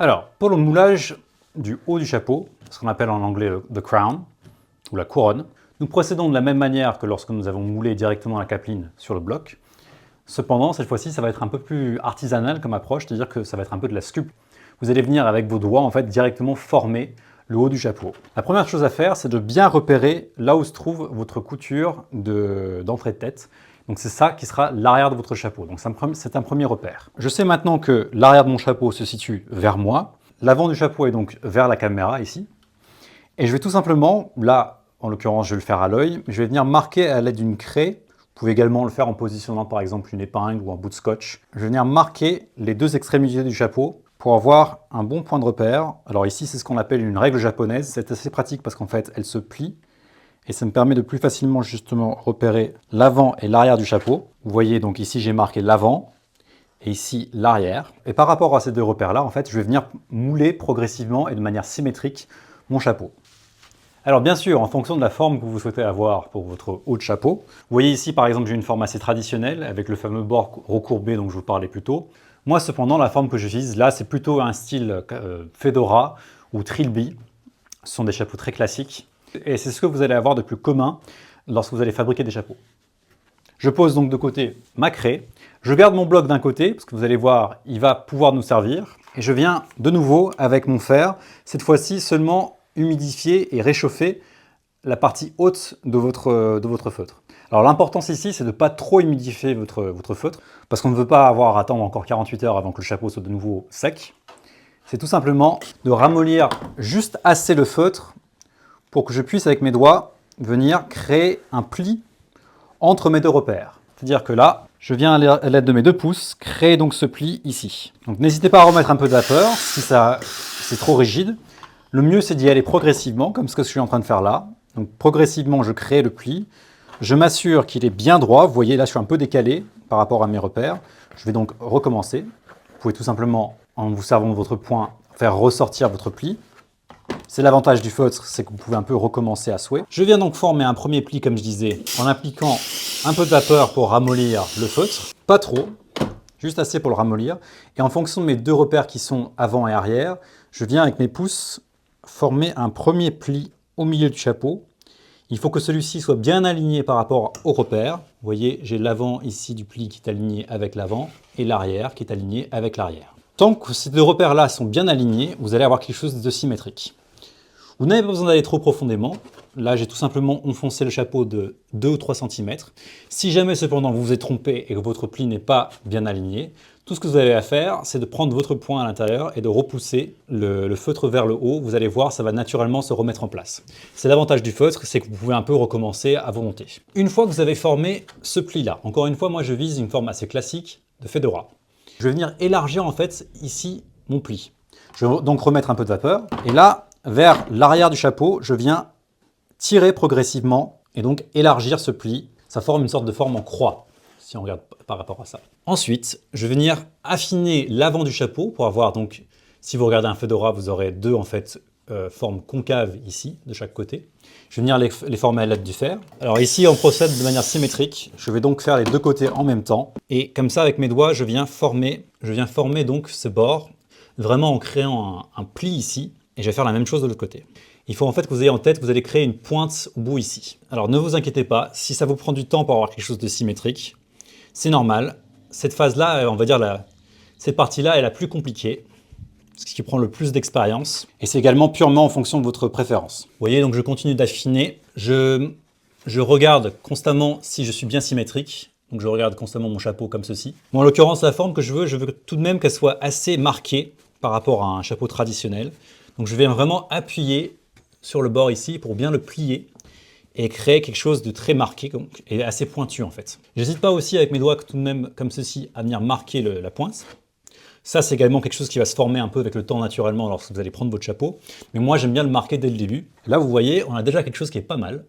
Alors, pour le moulage du haut du chapeau, ce qu'on appelle en anglais the crown, ou la couronne, nous procédons de la même manière que lorsque nous avons moulé directement la capeline sur le bloc. Cependant, cette fois-ci, ça va être un peu plus artisanal comme approche, c'est-à-dire que ça va être un peu de la sculpture. Vous allez venir avec vos doigts, en fait, directement former le haut du chapeau. La première chose à faire, c'est de bien repérer là où se trouve votre couture d'entrée de tête. Donc c'est ça qui sera l'arrière de votre chapeau. Donc c'est un premier repère. Je sais maintenant que l'arrière de mon chapeau se situe vers moi. L'avant du chapeau est donc vers la caméra, ici. Et je vais tout simplement, là, en l'occurrence, je vais le faire à l'œil, je vais venir marquer à l'aide d'une craie. Vous pouvez également le faire en positionnant par exemple une épingle ou un bout de scotch. Je vais venir marquer les deux extrémités du chapeau pour avoir un bon point de repère. Alors ici, c'est ce qu'on appelle une règle japonaise. C'est assez pratique parce qu'en fait, elle se plie. Et ça me permet de plus facilement justement repérer l'avant et l'arrière du chapeau. Vous voyez donc ici, j'ai marqué l'avant et ici l'arrière. Et par rapport à ces deux repères-là, en fait, je vais venir mouler progressivement et de manière symétrique mon chapeau. Alors bien sûr, en fonction de la forme que vous souhaitez avoir pour votre haut de chapeau, vous voyez ici par exemple j'ai une forme assez traditionnelle avec le fameux bord recourbé dont je vous parlais plus tôt. Moi cependant, la forme que j'utilise là, c'est plutôt un style fedora ou trilby. Ce sont des chapeaux très classiques et c'est ce que vous allez avoir de plus commun lorsque vous allez fabriquer des chapeaux. Je pose donc de côté ma craie, je garde mon bloc d'un côté parce que vous allez voir, il va pouvoir nous servir et je viens de nouveau avec mon fer, cette fois-ci seulement humidifier et réchauffer la partie haute de votre feutre. Alors l'importance ici, c'est de ne pas trop humidifier votre feutre, parce qu'on ne veut pas avoir à attendre encore 48 heures avant que le chapeau soit de nouveau sec. C'est tout simplement de ramollir juste assez le feutre pour que je puisse, avec mes doigts, venir créer un pli entre mes deux repères. C'est-à-dire que là, je viens à l'aide de mes deux pouces créer donc ce pli ici. Donc n'hésitez pas à remettre un peu de vapeur si c'est trop rigide. Le mieux, c'est d'y aller progressivement, comme ce que je suis en train de faire là. Donc progressivement, je crée le pli. Je m'assure qu'il est bien droit. Vous voyez, là, je suis un peu décalé par rapport à mes repères. Je vais donc recommencer. Vous pouvez tout simplement, en vous servant de votre poing, faire ressortir votre pli. C'est l'avantage du feutre, c'est que vous pouvez un peu recommencer à souhait. Je viens donc former un premier pli, comme je disais, en appliquant un peu de vapeur pour ramollir le feutre. Pas trop, juste assez pour le ramollir. Et en fonction de mes deux repères qui sont avant et arrière, je viens avec mes pouces former un premier pli au milieu du chapeau. Il faut que celui-ci soit bien aligné par rapport au repère. Vous voyez, j'ai l'avant ici du pli qui est aligné avec l'avant et l'arrière qui est aligné avec l'arrière. Tant que ces deux repères-là sont bien alignés, vous allez avoir quelque chose de symétrique. Vous n'avez pas besoin d'aller trop profondément. Là, j'ai tout simplement enfoncé le chapeau de 2 ou 3 cm. Si jamais cependant vous vous êtes trompé et que votre pli n'est pas bien aligné, tout ce que vous avez à faire, c'est de prendre votre poing à l'intérieur et de repousser le feutre vers le haut. Vous allez voir, ça va naturellement se remettre en place. C'est l'avantage du feutre, c'est que vous pouvez un peu recommencer à volonté. Une fois que vous avez formé ce pli-là, encore une fois, moi je vise une forme assez classique de fedora. Je vais venir élargir en fait ici mon pli. Je vais donc remettre un peu de vapeur. Et là, vers l'arrière du chapeau, je viens tirer progressivement et donc élargir ce pli. Ça forme une sorte de forme en croix, si on regarde par rapport à ça. Ensuite, je vais venir affiner l'avant du chapeau pour avoir donc, si vous regardez un fedora, vous aurez deux en fait formes concaves ici, de chaque côté. Je vais venir les former à l'aide du fer. Alors ici, on procède de manière symétrique. Je vais donc faire les deux côtés en même temps. Et comme ça, avec mes doigts, je viens former donc ce bord, vraiment en créant un pli ici. Et je vais faire la même chose de l'autre côté. Il faut en fait que vous ayez en tête que vous allez créer une pointe au bout ici. Alors ne vous inquiétez pas, si ça vous prend du temps pour avoir quelque chose de symétrique, c'est normal. Cette phase-là, on va dire cette partie-là est la plus compliquée, ce qui prend le plus d'expérience. Et c'est également purement en fonction de votre préférence. Vous voyez, donc je continue d'affiner. Je regarde constamment si je suis bien symétrique. Donc je regarde constamment mon chapeau comme ceci. Bon, en l'occurrence, la forme que je veux tout de même qu'elle soit assez marquée par rapport à un chapeau traditionnel. Donc je vais vraiment appuyer sur le bord ici pour bien le plier et créer quelque chose de très marqué et assez pointu en fait. J'hésite pas aussi avec mes doigts tout de même comme ceci à venir marquer la pointe. Ça c'est également quelque chose qui va se former un peu avec le temps naturellement lorsque vous allez prendre votre chapeau. Mais moi j'aime bien le marquer dès le début. Là vous voyez, on a déjà quelque chose qui est pas mal.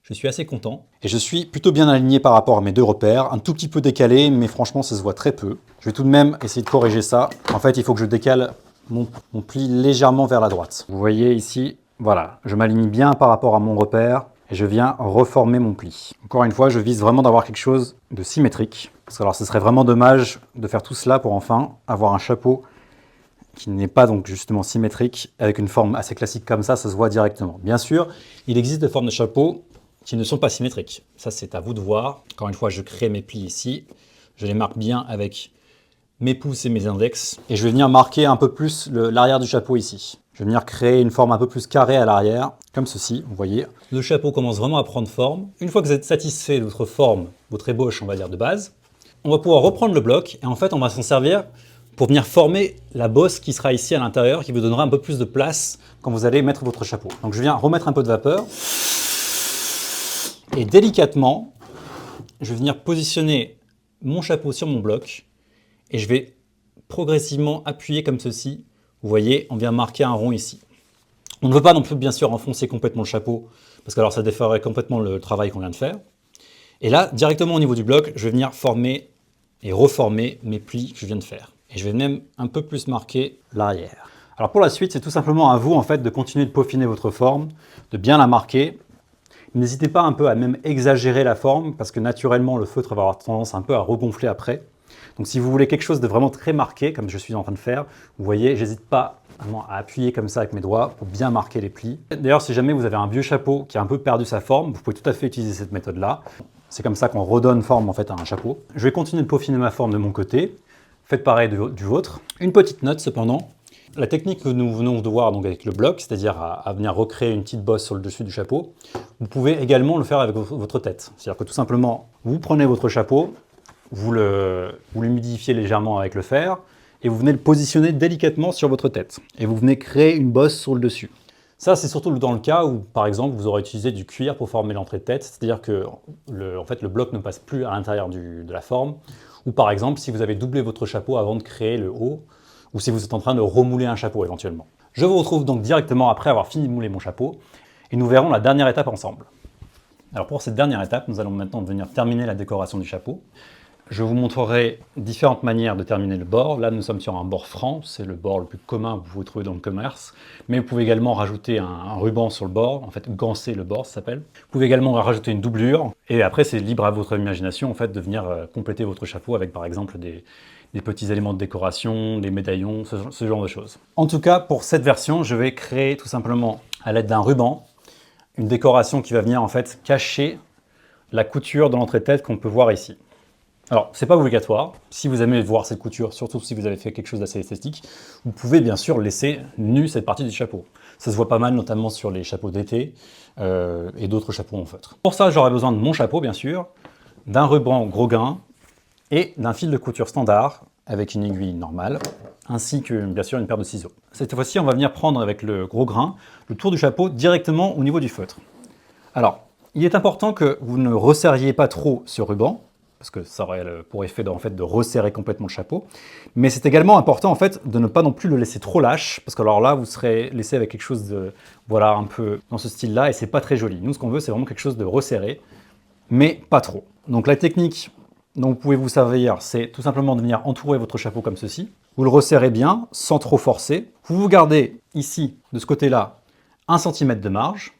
Je suis assez content. Et je suis plutôt bien aligné par rapport à mes deux repères. Un tout petit peu décalé, mais franchement ça se voit très peu. Je vais tout de même essayer de corriger ça. En fait il faut que je décale mon pli légèrement vers la droite. Vous voyez ici, voilà, je m'aligne bien par rapport à mon repère et je viens reformer mon pli. Encore une fois, je vise vraiment d'avoir quelque chose de symétrique. Parce que alors, ce serait vraiment dommage de faire tout cela pour enfin avoir un chapeau qui n'est pas donc justement symétrique, avec une forme assez classique comme ça se voit directement. Bien sûr, il existe des formes de chapeaux qui ne sont pas symétriques. Ça, c'est à vous de voir. Encore une fois, je crée mes plis ici. Je les marque bien avec mes pouces et mes index. Et je vais venir marquer un peu plus l'arrière du chapeau ici. Je vais venir créer une forme un peu plus carrée à l'arrière, comme ceci, vous voyez. Le chapeau commence vraiment à prendre forme. Une fois que vous êtes satisfait de votre forme, votre ébauche, on va dire, de base, on va pouvoir reprendre le bloc et en fait, on va s'en servir pour venir former la bosse qui sera ici à l'intérieur, qui vous donnera un peu plus de place quand vous allez mettre votre chapeau. Donc je viens remettre un peu de vapeur et délicatement, je vais venir positionner mon chapeau sur mon bloc et je vais progressivement appuyer comme ceci. Vous voyez, on vient marquer un rond ici. On ne veut pas non plus bien sûr enfoncer complètement le chapeau parce que alors ça déferait complètement le travail qu'on vient de faire. Et là, directement au niveau du bloc, je vais venir former et reformer mes plis que je viens de faire. Et je vais même un peu plus marquer l'arrière. Alors pour la suite, c'est tout simplement à vous en fait de continuer de peaufiner votre forme, de bien la marquer. N'hésitez pas un peu à même exagérer la forme parce que naturellement le feutre va avoir tendance un peu à regonfler après. Donc si vous voulez quelque chose de vraiment très marqué, comme je suis en train de faire, vous voyez, j'hésite pas vraiment à appuyer comme ça avec mes doigts pour bien marquer les plis. D'ailleurs, si jamais vous avez un vieux chapeau qui a un peu perdu sa forme, vous pouvez tout à fait utiliser cette méthode-là. C'est comme ça qu'on redonne forme en fait à un chapeau. Je vais continuer de peaufiner ma forme de mon côté. Faites pareil du vôtre. Une petite note cependant. La technique que nous venons de voir donc avec le bloc, c'est-à-dire à venir recréer une petite bosse sur le dessus du chapeau, vous pouvez également le faire avec votre tête. C'est-à-dire que tout simplement, vous prenez votre chapeau, vous l'humidifiez légèrement avec le fer, et vous venez le positionner délicatement sur votre tête. Et vous venez créer une bosse sur le dessus. Ça, c'est surtout dans le cas où, par exemple, vous aurez utilisé du cuir pour former l'entrée de tête, c'est-à-dire que en fait, le bloc ne passe plus à l'intérieur de la forme, ou par exemple, si vous avez doublé votre chapeau avant de créer le haut, ou si vous êtes en train de remouler un chapeau éventuellement. Je vous retrouve donc directement après avoir fini de mouler mon chapeau, et nous verrons la dernière étape ensemble. Alors pour cette dernière étape, nous allons maintenant venir terminer la décoration du chapeau. Je vous montrerai différentes manières de terminer le bord. Là, nous sommes sur un bord franc, c'est le bord le plus commun que vous pouvez trouver dans le commerce. Mais vous pouvez également rajouter un ruban sur le bord, en fait ganser le bord, ça s'appelle. Vous pouvez également rajouter une doublure. Et après, c'est libre à votre imagination en fait, de venir compléter votre chapeau avec par exemple des petits éléments de décoration, des médaillons, ce genre de choses. En tout cas, pour cette version, je vais créer tout simplement à l'aide d'un ruban une décoration qui va venir en fait cacher la couture de l'entrée-tête qu'on peut voir ici. Alors, c'est pas obligatoire. Si vous aimez voir cette couture, surtout si vous avez fait quelque chose d'assez esthétique, vous pouvez bien sûr laisser nue cette partie du chapeau. Ça se voit pas mal, notamment sur les chapeaux d'été et d'autres chapeaux en feutre. Pour ça, j'aurai besoin de mon chapeau, bien sûr, d'un ruban gros gain et d'un fil de couture standard avec une aiguille normale, ainsi que bien sûr une paire de ciseaux. Cette fois-ci, on va venir prendre avec le gros grain le tour du chapeau directement au niveau du feutre. Alors, il est important que vous ne resserriez pas trop ce ruban, parce que ça aurait pour effet de resserrer complètement le chapeau. Mais c'est également important en fait de ne pas non plus le laisser trop lâche, parce que alors là, vous serez laissé avec quelque chose de, voilà, un peu dans ce style-là, et c'est pas très joli. Nous, ce qu'on veut, c'est vraiment quelque chose de resserré, mais pas trop. Donc la technique dont vous pouvez vous servir, c'est tout simplement de venir entourer votre chapeau comme ceci. Vous le resserrez bien, sans trop forcer. Vous gardez ici, de ce côté-là, 1 cm de marge.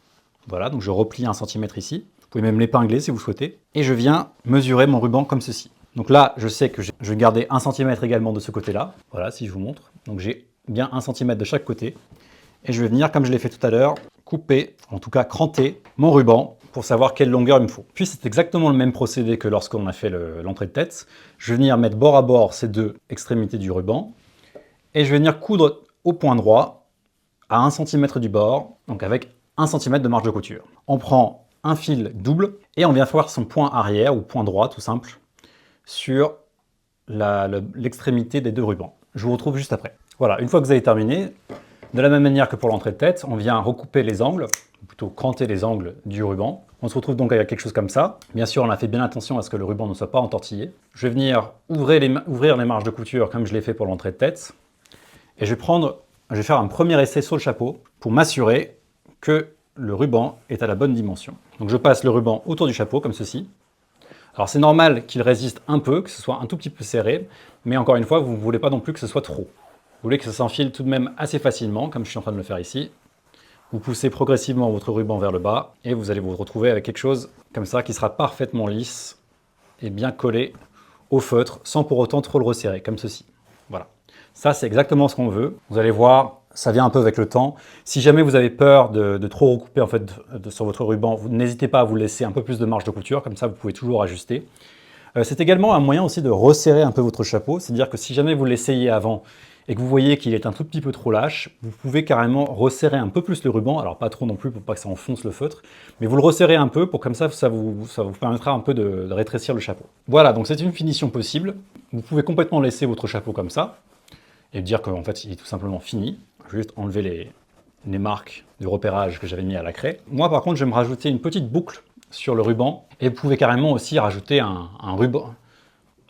Voilà, donc je replie 1 cm ici. Vous pouvez même l'épingler si vous souhaitez. Et je viens mesurer mon ruban comme ceci. Donc là, je sais que je vais garder 1 cm également de ce côté-là. Voilà, si je vous montre. Donc j'ai bien 1 cm de chaque côté. Et je vais venir, comme je l'ai fait tout à l'heure, couper, en tout cas cranter mon ruban pour savoir quelle longueur il me faut. Puis c'est exactement le même procédé que lorsqu'on a fait l'entrée de tête. Je vais venir mettre bord à bord ces deux extrémités du ruban. Et je vais venir coudre au point droit, à 1 cm du bord, donc avec 1 cm de marge de couture. On prend un fil double et on vient faire son point arrière ou point droit tout simple sur l'extrémité des deux rubans. Je vous retrouve juste après. Voilà, une fois que vous avez terminé, de la même manière que pour l'entrée de tête, on vient recouper les angles, ou plutôt cranter les angles du ruban. On se retrouve donc avec quelque chose comme ça. Bien sûr, on a fait bien attention à ce que le ruban ne soit pas entortillé. Je vais venir ouvrir les marges de couture comme je l'ai fait pour l'entrée de tête. Et je vais faire un premier essai sur le chapeau pour m'assurer que le ruban est à la bonne dimension. Donc je passe le ruban autour du chapeau comme ceci. Alors c'est normal qu'il résiste un peu, que ce soit un tout petit peu serré, mais encore une fois, vous ne voulez pas non plus que ce soit trop. Vous voulez que ça s'enfile tout de même assez facilement, comme je suis en train de le faire ici. Vous poussez progressivement votre ruban vers le bas et vous allez vous retrouver avec quelque chose comme ça qui sera parfaitement lisse et bien collé au feutre sans pour autant trop le resserrer, comme ceci. Voilà. Ça, c'est exactement ce qu'on veut. Vous allez voir, ça vient un peu avec le temps. Si jamais vous avez peur de trop recouper en fait, sur votre ruban, n'hésitez pas à vous laisser un peu plus de marge de couture, comme ça vous pouvez toujours ajuster. C'est également un moyen aussi de resserrer un peu votre chapeau, c'est-à-dire que si jamais vous l'essayez avant et que vous voyez qu'il est un tout petit peu trop lâche, vous pouvez carrément resserrer un peu plus le ruban, alors pas trop non plus pour pas que ça enfonce le feutre, mais vous le resserrez un peu pour comme ça vous permettra un peu de rétrécir le chapeau. Voilà, donc c'est une finition possible. Vous pouvez complètement laisser votre chapeau comme ça et dire qu'en fait il est tout simplement fini. Je vais juste enlever les marques de repérage que j'avais mis à la craie. Moi par contre je vais me rajouter une petite boucle sur le ruban et vous pouvez carrément aussi rajouter un ruban.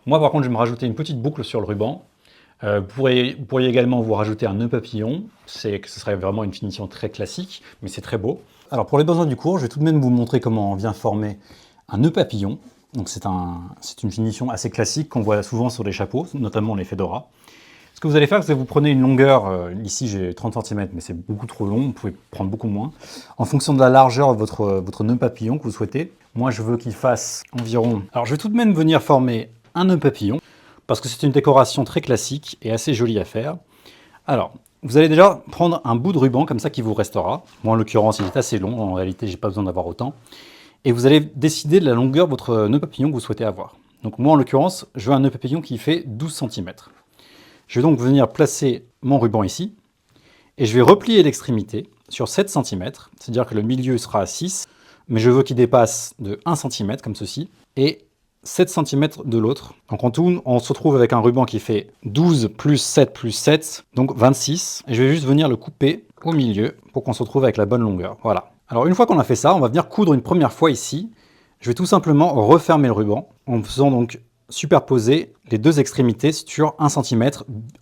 Moi par contre je vais me rajouter une petite boucle sur le ruban. Vous pourriez également vous rajouter un nœud papillon, ce serait vraiment une finition très classique, mais c'est très beau. Alors pour les besoins du cours, je vais tout de même vous montrer comment on vient former un nœud papillon. Donc c'est une finition assez classique qu'on voit souvent sur les chapeaux, notamment les fedoras. Ce que vous allez faire, c'est que vous prenez une longueur, ici j'ai 30 cm, mais c'est beaucoup trop long, vous pouvez prendre beaucoup moins. En fonction de la largeur de votre nœud papillon que vous souhaitez, moi je veux qu'il fasse environ... Alors je vais tout de même venir former un nœud papillon, parce que c'est une décoration très classique et assez jolie à faire. Alors, vous allez déjà prendre un bout de ruban comme ça qui vous restera. Moi en l'occurrence il est assez long, en réalité j'ai pas besoin d'avoir autant. Et vous allez décider de la longueur de votre nœud papillon que vous souhaitez avoir. Donc moi en l'occurrence, je veux un nœud papillon qui fait 12 cm. Je vais donc venir placer mon ruban ici, et je vais replier l'extrémité sur 7 cm, c'est-à-dire que le milieu sera à 6, mais je veux qu'il dépasse de 1 cm comme ceci, et 7 cm de l'autre. Donc en tout, on se retrouve avec un ruban qui fait 12 plus 7, donc 26. Et je vais juste venir le couper au milieu pour qu'on se retrouve avec la bonne longueur. Voilà. Alors une fois qu'on a fait ça, on va venir coudre une première fois ici. Je vais tout simplement refermer le ruban en faisant donc superposer les deux extrémités sur 1 cm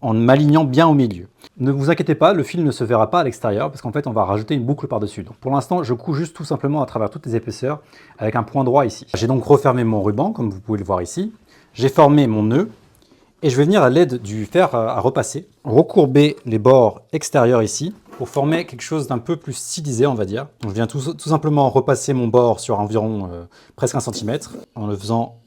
en m'alignant bien au milieu. Ne vous inquiétez pas, le fil ne se verra pas à l'extérieur parce qu'en fait on va rajouter une boucle par-dessus. Donc pour l'instant je couds juste tout simplement à travers toutes les épaisseurs avec un point droit ici. J'ai donc refermé mon ruban comme vous pouvez le voir ici. J'ai formé mon nœud et je vais venir à l'aide du fer à repasser, recourber les bords extérieurs ici pour former quelque chose d'un peu plus stylisé on va dire. Donc je viens tout simplement repasser mon bord sur environ presque 1 cm en le faisant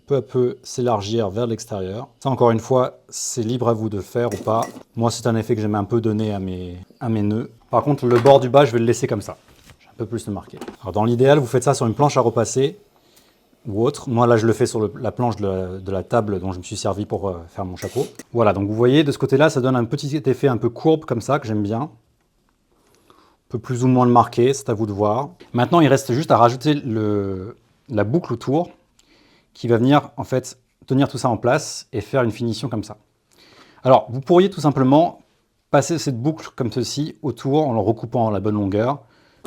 peu à peu s'élargir vers l'extérieur. Ça encore une fois, c'est libre à vous de faire ou pas. Moi c'est un effet que j'aime un peu donner à mes nœuds. Par contre le bord du bas je vais le laisser comme ça. J'ai un peu plus le marquer. Alors dans l'idéal vous faites ça sur une planche à repasser ou autre. Moi là je le fais sur la planche de la table dont je me suis servi pour faire mon chapeau. Voilà, donc vous voyez de ce côté là ça donne un petit effet un peu courbe comme ça que j'aime bien. On peut plus ou moins le marquer, c'est à vous de voir. Maintenant il reste juste à rajouter la boucle autour qui va venir en fait tenir tout ça en place et faire une finition comme ça. Alors vous pourriez tout simplement passer cette boucle comme ceci autour en le recoupant à la bonne longueur,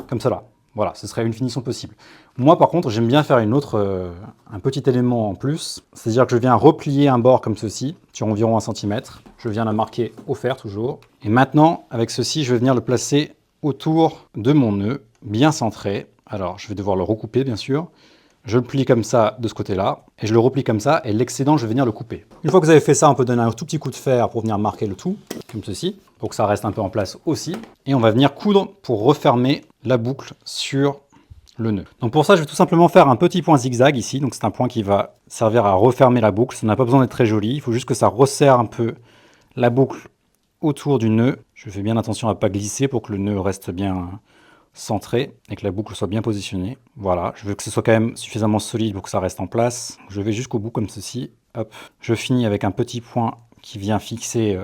comme cela. Voilà, ce serait une finition possible. Moi par contre j'aime bien faire un petit élément en plus, c'est-à-dire que je viens replier un bord comme ceci sur environ 1 cm. Je viens la marquer au fer toujours. Et maintenant avec ceci je vais venir le placer autour de mon nœud, bien centré. Alors je vais devoir le recouper bien sûr. Je le plie comme ça de ce côté-là, et je le replie comme ça, et l'excédent, je vais venir le couper. Une fois que vous avez fait ça, on peut donner un tout petit coup de fer pour venir marquer le tout, comme ceci, pour que ça reste un peu en place aussi. Et on va venir coudre pour refermer la boucle sur le nœud. Donc pour ça, je vais tout simplement faire un petit point zigzag ici. Donc c'est un point qui va servir à refermer la boucle. Ça n'a pas besoin d'être très joli, il faut juste que ça resserre un peu la boucle autour du nœud. Je fais bien attention à ne pas glisser pour que le nœud reste bien centré et que la boucle soit bien positionnée. Voilà, je veux que ce soit quand même suffisamment solide pour que ça reste en place. Je vais jusqu'au bout comme ceci. Hop. Je finis avec un petit point qui vient fixer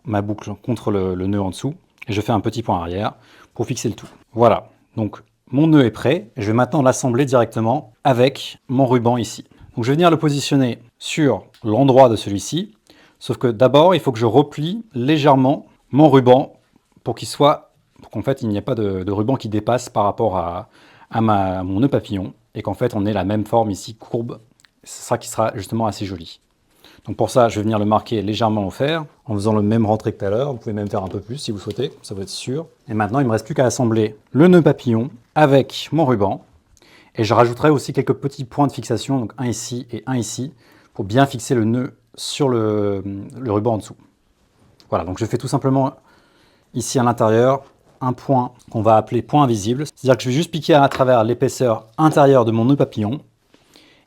ma boucle contre le nœud en dessous. Et je fais un petit point arrière pour fixer le tout. Voilà, donc mon nœud est prêt. Et je vais maintenant l'assembler directement avec mon ruban ici. Donc je vais venir le positionner sur l'endroit de celui-ci. Sauf que d'abord, il faut que je replie légèrement mon ruban pour qu'il soit pour qu'en fait il n'y ait pas de ruban qui dépasse par rapport à mon nœud papillon et qu'en fait on ait la même forme ici courbe, c'est ça qui sera justement assez joli. Donc pour ça je vais venir le marquer légèrement au fer en faisant le même rentré que tout à l'heure, vous pouvez même faire un peu plus si vous souhaitez, ça va être sûr. Et maintenant il ne me reste plus qu'à assembler le nœud papillon avec mon ruban et je rajouterai aussi quelques petits points de fixation, donc un ici et un ici pour bien fixer le nœud sur le ruban en dessous. Voilà, donc je fais tout simplement ici à l'intérieur un point qu'on va appeler point invisible. C'est-à-dire que je vais juste piquer à travers l'épaisseur intérieure de mon nœud papillon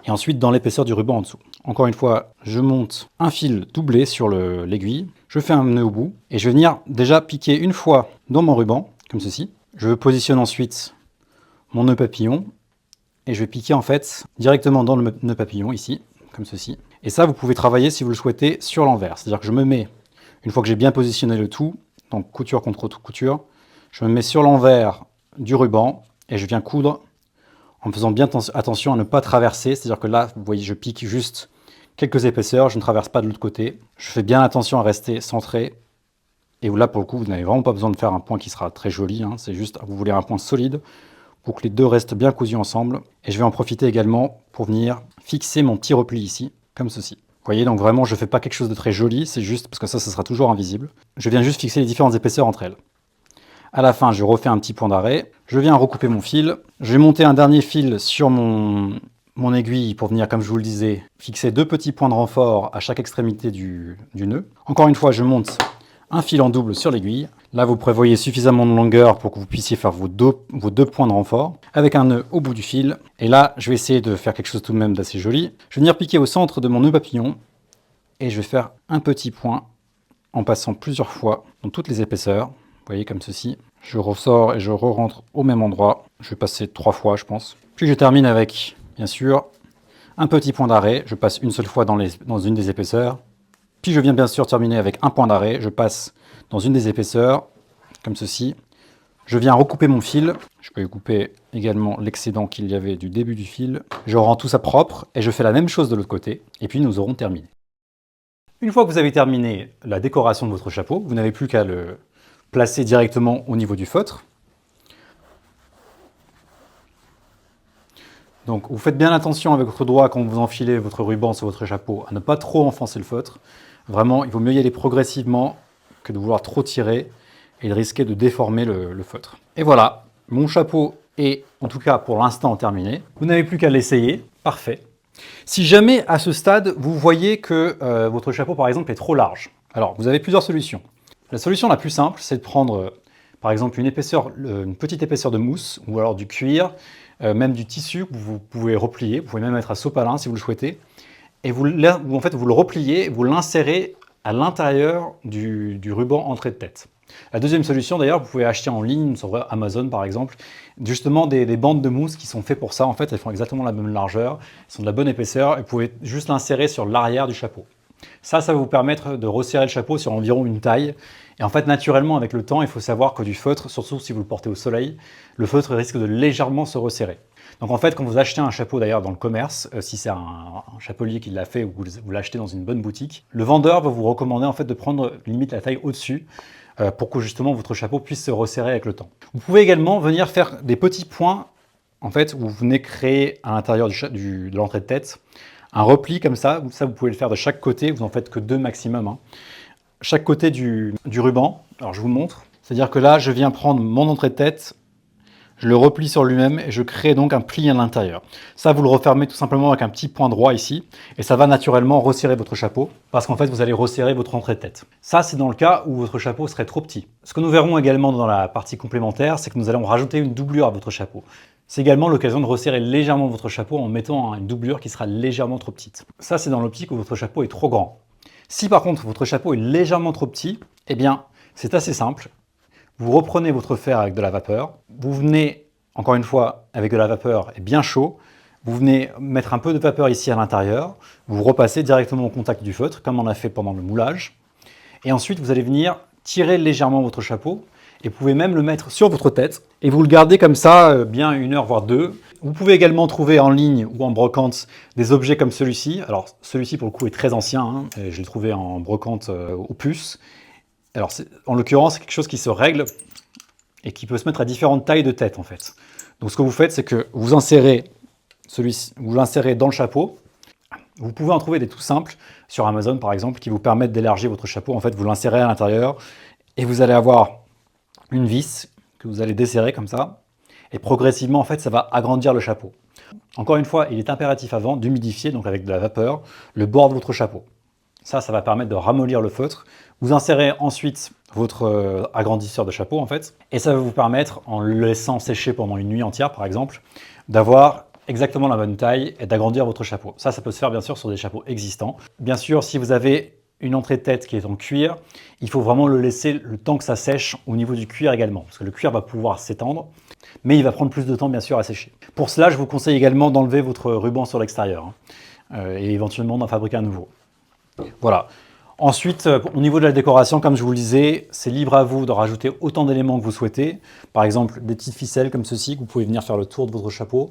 et ensuite dans l'épaisseur du ruban en dessous. Encore une fois, je monte un fil doublé sur l'aiguille. Je fais un nœud au bout et je vais venir déjà piquer une fois dans mon ruban, comme ceci. Je positionne ensuite mon nœud papillon et je vais piquer en fait directement dans le nœud papillon ici, comme ceci. Et ça, vous pouvez travailler si vous le souhaitez sur l'envers. C'est-à-dire que je me mets, une fois que j'ai bien positionné le tout, donc couture contre couture, je me mets sur l'envers du ruban et je viens coudre en faisant bien attention à ne pas traverser. C'est-à-dire que là, vous voyez, je pique juste quelques épaisseurs, je ne traverse pas de l'autre côté. Je fais bien attention à rester centré. Et là, pour le coup, vous n'avez vraiment pas besoin de faire un point qui sera très joli. Hein. C'est juste, vous voulez un point solide pour que les deux restent bien cousus ensemble. Et je vais en profiter également pour venir fixer mon petit repli ici, comme ceci. Vous voyez, donc vraiment, je ne fais pas quelque chose de très joli, c'est juste, parce que ça sera toujours invisible. Je viens juste fixer les différentes épaisseurs entre elles. À la fin, je refais un petit point d'arrêt. Je viens recouper mon fil. Je vais monter un dernier fil sur mon aiguille pour venir, comme je vous le disais, fixer 2 petits points de renfort à chaque extrémité du nœud. Encore une fois, je monte un fil en double sur l'aiguille. Là, vous prévoyez suffisamment de longueur pour que vous puissiez faire vos deux points de renfort avec un nœud au bout du fil. Et là, je vais essayer de faire quelque chose tout de même d'assez joli. Je vais venir piquer au centre de mon nœud papillon et je vais faire un petit point en passant plusieurs fois dans toutes les épaisseurs. Vous voyez, comme ceci. Je ressors et je re-rentre au même endroit. Je vais passer 3 fois, je pense. Puis je termine avec, bien sûr, un petit point d'arrêt. Je passe une seule fois dans une des épaisseurs. Puis je viens bien sûr terminer avec un point d'arrêt. Je passe dans une des épaisseurs, comme ceci. Je viens recouper mon fil. Je peux couper également l'excédent qu'il y avait du début du fil. Je rends tout ça propre et je fais la même chose de l'autre côté. Et puis nous aurons terminé. Une fois que vous avez terminé la décoration de votre chapeau, vous n'avez plus qu'à le placer directement au niveau du feutre. Donc vous faites bien attention avec votre doigt quand vous enfilez votre ruban sur votre chapeau à ne pas trop enfoncer le feutre. Vraiment, il vaut mieux y aller progressivement que de vouloir trop tirer et de risquer de déformer le feutre. Et voilà, mon chapeau est en tout cas pour l'instant terminé. Vous n'avez plus qu'à l'essayer, parfait. Si jamais à ce stade vous voyez que votre chapeau par exemple est trop large, alors vous avez plusieurs solutions. La solution la plus simple, c'est de prendre par exemple une petite épaisseur de mousse ou alors du cuir, même du tissu que vous pouvez replier, vous pouvez même mettre à sopalin si vous le souhaitez, et vous le repliez, vous l'insérez à l'intérieur du ruban entrée de tête. La deuxième solution d'ailleurs, vous pouvez acheter en ligne sur Amazon par exemple, justement des bandes de mousse qui sont faites pour ça. En fait, elles font exactement la même largeur, elles sont de la bonne épaisseur, et vous pouvez juste l'insérer sur l'arrière du chapeau. Ça va vous permettre de resserrer le chapeau sur environ une taille. Et en fait, naturellement, avec le temps, il faut savoir que du feutre, surtout si vous le portez au soleil, le feutre risque de légèrement se resserrer. Donc en fait, quand vous achetez un chapeau d'ailleurs dans le commerce, si c'est un chapelier qui l'a fait ou vous l'achetez dans une bonne boutique, le vendeur va vous recommander en fait de prendre limite la taille au-dessus pour que justement votre chapeau puisse se resserrer avec le temps. Vous pouvez également venir faire des petits points en fait où vous venez créer à l'intérieur de l'entrée de tête un repli comme ça. Ça, vous pouvez le faire de chaque côté, vous en faites que 2 maximum. Hein. Chaque côté du ruban, alors je vous montre. C'est-à-dire que là, je viens prendre mon entrée de tête, je le replie sur lui-même et je crée donc un pli à l'intérieur. Ça, vous le refermez tout simplement avec un petit point droit ici et ça va naturellement resserrer votre chapeau parce qu'en fait, vous allez resserrer votre entrée de tête. Ça, c'est dans le cas où votre chapeau serait trop petit. Ce que nous verrons également dans la partie complémentaire, c'est que nous allons rajouter une doublure à votre chapeau. C'est également l'occasion de resserrer légèrement votre chapeau en mettant une doublure qui sera légèrement trop petite. Ça, c'est dans l'optique où votre chapeau est trop grand. Si par contre votre chapeau est légèrement trop petit, eh bien c'est assez simple. Vous reprenez votre fer avec de la vapeur, vous venez, encore une fois, avec de la vapeur et bien chaud, vous venez mettre un peu de vapeur ici à l'intérieur, vous repassez directement au contact du feutre, comme on a fait pendant le moulage, et ensuite vous allez venir tirer légèrement votre chapeau, et vous pouvez même le mettre sur votre tête, et vous le gardez comme ça, bien 1 heure, voire 2. Vous pouvez également trouver en ligne ou en brocante des objets comme celui-ci. Alors celui-ci pour le coup est très ancien, hein, et je l'ai trouvé en brocante aux puces. Alors en l'occurrence, c'est quelque chose qui se règle et qui peut se mettre à différentes tailles de tête en fait. Donc ce que vous faites, c'est que vous insérez celui-ci, vous l'insérez dans le chapeau. Vous pouvez en trouver des tout simples sur Amazon par exemple qui vous permettent d'élargir votre chapeau. En fait, vous l'insérez à l'intérieur et vous allez avoir une vis que vous allez desserrer comme ça, et progressivement, en fait, ça va agrandir le chapeau. Encore une fois, il est impératif avant d'humidifier, donc avec de la vapeur, le bord de votre chapeau. Ça va permettre de ramollir le feutre. Vous insérez ensuite votre agrandisseur de chapeau, en fait, et ça va vous permettre, en le laissant sécher pendant une nuit entière, par exemple, d'avoir exactement la bonne taille et d'agrandir votre chapeau. Ça peut se faire, bien sûr, sur des chapeaux existants. Bien sûr, si vous avez une entrée de tête qui est en cuir, il faut vraiment le laisser le temps que ça sèche au niveau du cuir également, parce que le cuir va pouvoir s'étendre, mais il va prendre plus de temps bien sûr à sécher. Pour cela, je vous conseille également d'enlever votre ruban sur l'extérieur et éventuellement d'en fabriquer un nouveau. Voilà. Ensuite, au niveau de la décoration, comme je vous le disais, c'est libre à vous de rajouter autant d'éléments que vous souhaitez. Par exemple, des petites ficelles comme ceci, que vous pouvez venir faire le tour de votre chapeau.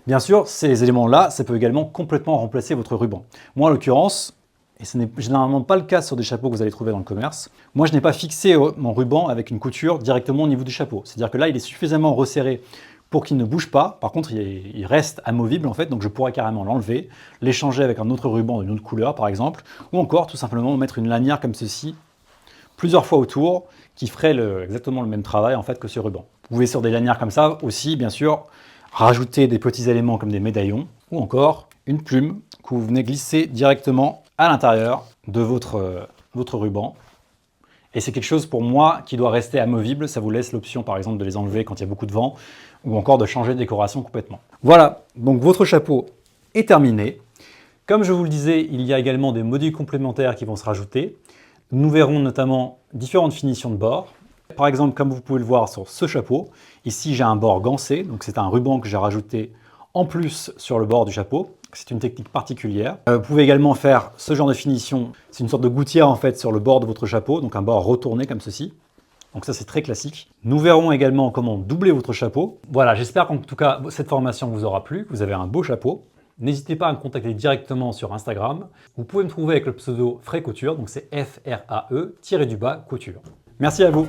Bien sûr, ces éléments-là, ça peut également complètement remplacer votre ruban. Moi, en l'occurrence, et ce n'est généralement pas le cas sur des chapeaux que vous allez trouver dans le commerce, moi, je n'ai pas fixé mon ruban avec une couture directement au niveau du chapeau. C'est-à-dire que là, il est suffisamment resserré pour qu'il ne bouge pas. Par contre, il reste amovible en fait, donc je pourrais carrément l'enlever, l'échanger avec un autre ruban d'une autre couleur par exemple, ou encore tout simplement mettre une lanière comme ceci, plusieurs fois autour, qui ferait exactement le même travail en fait que ce ruban. Vous pouvez sur des lanières comme ça aussi, bien sûr, rajouter des petits éléments comme des médaillons, ou encore une plume que vous venez glisser directement à l'intérieur de votre ruban. Et c'est quelque chose pour moi qui doit rester amovible, ça vous laisse l'option par exemple de les enlever quand il y a beaucoup de vent, ou encore de changer de décoration complètement. Voilà, donc votre chapeau est terminé. Comme je vous le disais, il y a également des modules complémentaires qui vont se rajouter. Nous verrons notamment différentes finitions de bord. Par exemple, comme vous pouvez le voir sur ce chapeau, ici j'ai un bord gancé, donc c'est un ruban que j'ai rajouté en plus sur le bord du chapeau. C'est une technique particulière. Vous pouvez également faire ce genre de finition. C'est une sorte de gouttière en fait sur le bord de votre chapeau, donc un bord retourné comme ceci. Donc ça c'est très classique. Nous verrons également comment doubler votre chapeau. Voilà, j'espère qu'en tout cas cette formation vous aura plu, que vous avez un beau chapeau. N'hésitez pas à me contacter directement sur Instagram. Vous pouvez me trouver avec le pseudo Frae Couture, donc c'est Frae-couture. Merci à vous.